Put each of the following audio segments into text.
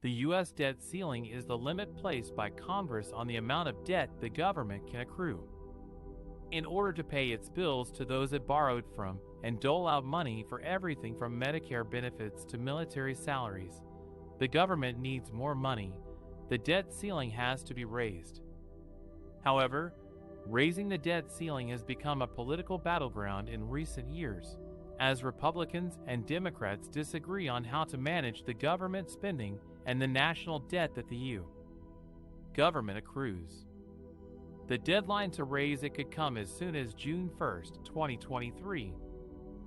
The U.S. debt ceiling is the limit placed by Congress on the amount of debt the government can accrue. In order to pay its bills to those it borrowed from and dole out money for everything from Medicare benefits to military salaries, the government needs more money. The debt ceiling has to be raised. However, raising the debt ceiling has become a political battleground in recent years, as Republicans and Democrats disagree on how to manage the government spending and the national debt that the U.S. government accrues. The deadline to raise it could come as soon as June 1, 2023.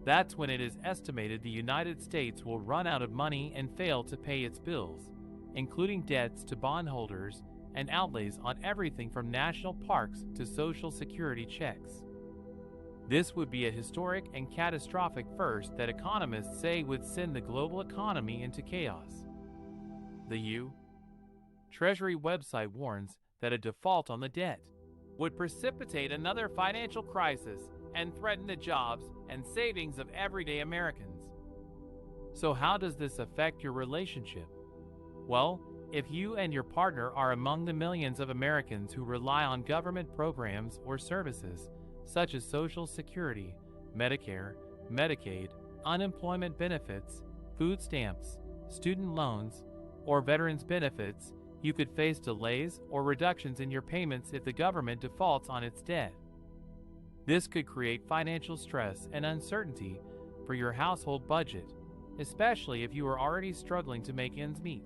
That's when it is estimated the United States will run out of money and fail to pay its bills, including debts to bondholders and outlays on everything from national parks to Social Security checks. This would be a historic and catastrophic first that economists say would send the global economy into chaos. The U.S. Treasury website warns that a default on the debt would precipitate another financial crisis and threaten the jobs and savings of everyday Americans. So how does this affect your relationship? Well, if you and your partner are among the millions of Americans who rely on government programs or services, such as Social Security, Medicare, Medicaid, unemployment benefits, food stamps, student loans, or veterans benefits, you could face delays or reductions in your payments if the government defaults on its debt. This could create financial stress and uncertainty for your household budget, especially if you are already struggling to make ends meet.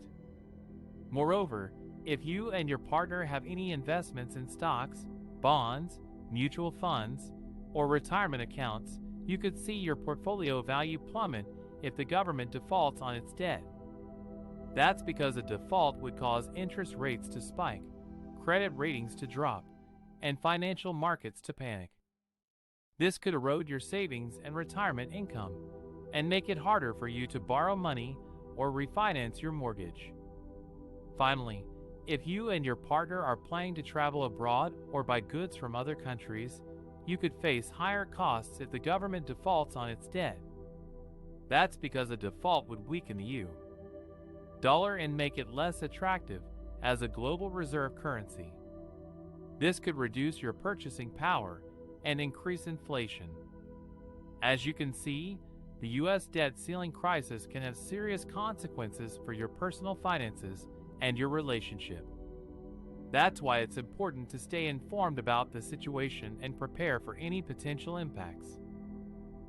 Moreover, if you and your partner have any investments in stocks, bonds, mutual funds, or retirement accounts, you could see your portfolio value plummet if the government defaults on its debt. That's because a default would cause interest rates to spike, credit ratings to drop, and financial markets to panic. This could erode your savings and retirement income and make it harder for you to borrow money or refinance your mortgage. Finally, if you and your partner are planning to travel abroad or buy goods from other countries, you could face higher costs if the government defaults on its debt. That's because a default would weaken the U.S. dollar and make it less attractive as a global reserve currency. This could reduce your purchasing power and increase inflation. As you can see, the U.S. debt ceiling crisis can have serious consequences for your personal finances and your relationship. That's why it's important to stay informed about the situation and prepare for any potential impacts.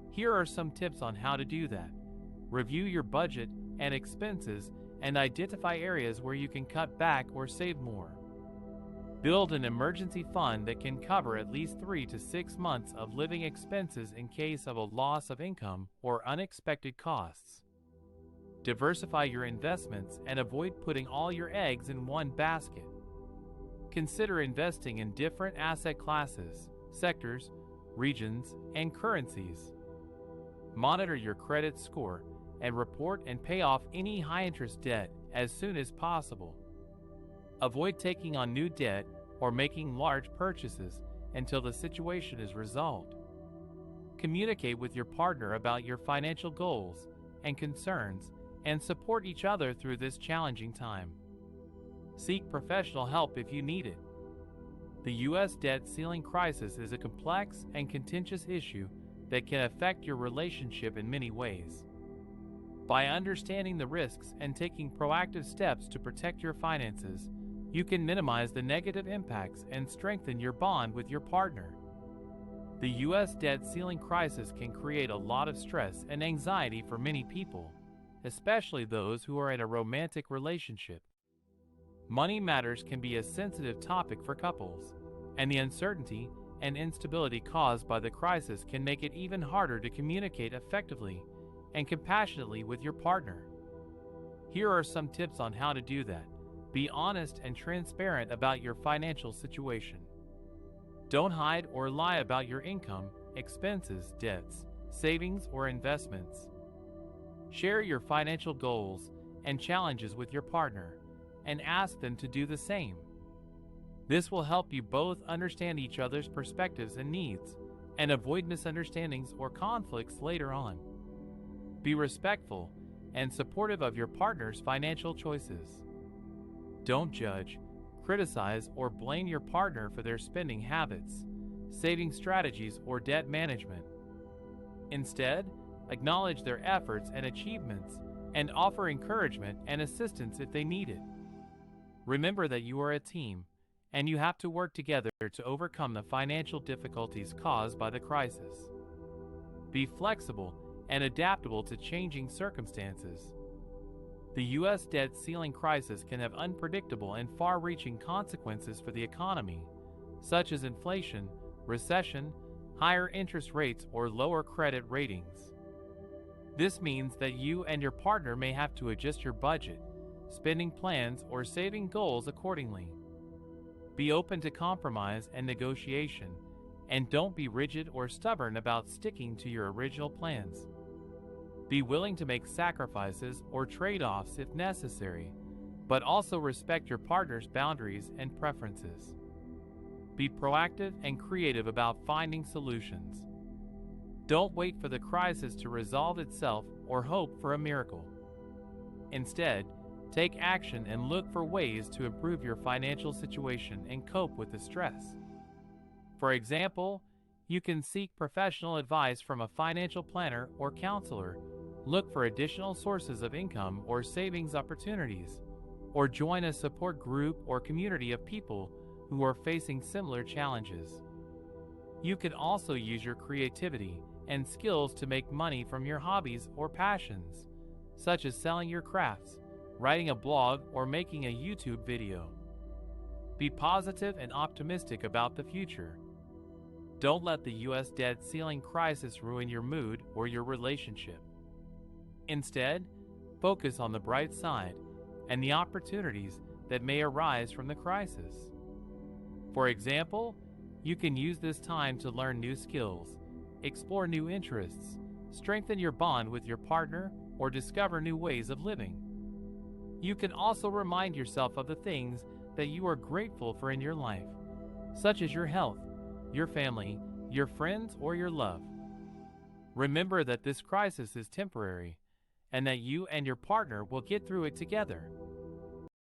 Here are some tips on how to do that. Review your budget and expenses and identify areas where you can cut back or save more. Build an emergency fund that can cover at least 3 to 6 months of living expenses in case of a loss of income or unexpected costs. Diversify your investments and avoid putting all your eggs in one basket. Consider investing in different asset classes, sectors, regions, and currencies. Monitor your credit score and report and pay off any high-interest debt as soon as possible. Avoid taking on new debt or making large purchases until the situation is resolved. Communicate with your partner about your financial goals and concerns and support each other through this challenging time. Seek professional help if you need it. The U.S. debt ceiling crisis is a complex and contentious issue that can affect your relationship in many ways. By understanding the risks and taking proactive steps to protect your finances, you can minimize the negative impacts and strengthen your bond with your partner. The U.S. debt ceiling crisis can create a lot of stress and anxiety for many people, especially those who are in a romantic relationship. Money matters can be a sensitive topic for couples, and the uncertainty and instability caused by the crisis can make it even harder to communicate effectively and compassionately with your partner. Here are some tips on how to do that. Be honest and transparent about your financial situation. Don't hide or lie about your income, expenses, debts, savings, or investments. Share your financial goals and challenges with your partner and ask them to do the same. This will help you both understand each other's perspectives and needs and avoid misunderstandings or conflicts later on. Be respectful and supportive of your partner's financial choices. Don't judge, criticize, or blame your partner for their spending habits, saving strategies, or debt management. Instead, acknowledge their efforts and achievements and offer encouragement and assistance if they need it. Remember that you are a team, and you have to work together to overcome the financial difficulties caused by the crisis. Be flexible and adaptable to changing circumstances. The U.S. debt ceiling crisis can have unpredictable and far-reaching consequences for the economy, such as inflation, recession, higher interest rates, or lower credit ratings. This means that you and your partner may have to adjust your budget, spending plans, or saving goals accordingly. Be open to compromise and negotiation, and don't be rigid or stubborn about sticking to your original plans. Be willing to make sacrifices or trade-offs if necessary, but also respect your partner's boundaries and preferences. Be proactive and creative about finding solutions. Don't wait for the crisis to resolve itself or hope for a miracle. Instead, take action and look for ways to improve your financial situation and cope with the stress. For example, you can seek professional advice from a financial planner or counselor, look for additional sources of income or savings opportunities, or join a support group or community of people who are facing similar challenges. You can also use your creativity and skills to make money from your hobbies or passions, such as selling your crafts, writing a blog, or making a YouTube video. Be positive and optimistic about the future. Don't let the U.S. debt ceiling crisis ruin your mood or your relationship. Instead, focus on the bright side and the opportunities that may arise from the crisis. For example, you can use this time to learn new skills, explore new interests, strengthen your bond with your partner, or discover new ways of living. You can also remind yourself of the things that you are grateful for in your life, such as your health, your family, your friends, or your love. Remember that this crisis is temporary, and that you and your partner will get through it together.